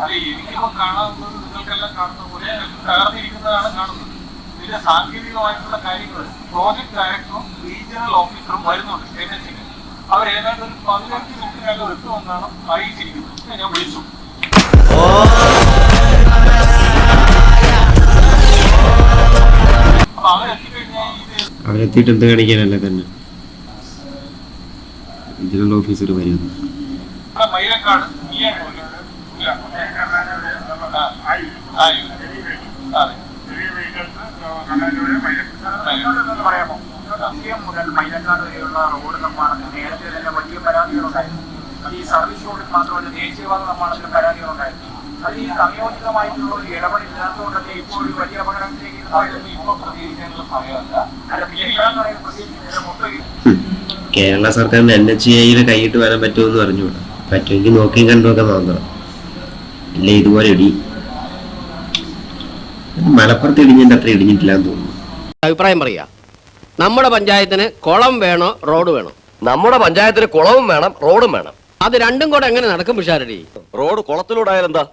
അത് എനിക്കിപ്പോ കാണാവുന്നത് നിങ്ങൾക്കെല്ലാം കാണുന്ന പോലെ തകർന്നിരിക്കുന്നതാണ് കാണുന്നത്. ഇതിന്റെ സാങ്കേതികമായിട്ടുള്ള കാര്യങ്ങൾ പ്രോജക്ട് ഡയറക്ടറും റീജിയണൽ ഓഫീസറും വരുന്നുണ്ട് സ്റ്റേറ്റ്. അവർ ഏതാണ്ട് ഒരു 15 മിനിറ്റിനകം എത്തുമെന്നാണ് അറിയിച്ചിരിക്കുന്നത്. ഞാൻ വിളിച്ചു. അപ്പൊ അവരെത്തിക്കഴിഞ്ഞാൽ അവരെത്തിയിട്ട് എന്ത് കാണിക്കാനല്ലേ തന്നെ റീജിയണൽ ഓഫീസർ വരുന്നു. മൈലക്കാട് മുതൽ മൈലക്കാട് വരെയുള്ള റോഡ് നിർമ്മാണത്തിന് നേരത്തെ തന്നെ വലിയ പരാതികളുണ്ടായിരുന്നു. അത് ഈ സർവീസ് റോഡിൽ മാത്രമല്ല ദേശീയപാത നിർമ്മാണത്തിന് പരാതികളുണ്ടായിരുന്നു. അത് ഈ സംയോജിതമായിട്ടുള്ള ഒരു ഇടപെടില്ലാത്തതുകൊണ്ടൊക്കെ ഇപ്പോൾ ഒരു വലിയ അപകടത്തിലേക്ക് ഇപ്പോൾ പ്രതികരിക്കാനുള്ള സമയമല്ല. അല്ല പ്രത്യേകിച്ച് മൊത്തം കേരള സർക്കാരിന് NHAIയിൽ കൈയിട്ട് വരാൻ പറ്റുമെന്ന് പറഞ്ഞുകൂടാ. പറ്റുമെങ്കിൽ നോക്കിയും കണ്ടുമൊക്കെ നോക്കണം. ഇല്ല ഇതുപോലെ ഇടി മലപ്പുറത്ത് ഇടിഞ്ഞിട്ട് അത്ര ഇടിഞ്ഞിട്ടില്ലാന്ന് തോന്നുന്നു. അഭിപ്രായം പറയാ. നമ്മുടെ പഞ്ചായത്തിന് കുളം വേണോ റോഡ് വേണോ? നമ്മുടെ പഞ്ചായത്തിന് കുളവും വേണം റോഡും വേണം. അത് രണ്ടും കൂടെ എങ്ങനെ നടക്കും പിഷാരടി? റോഡ് കുളത്തിലൂടെ ആയാലെന്താ?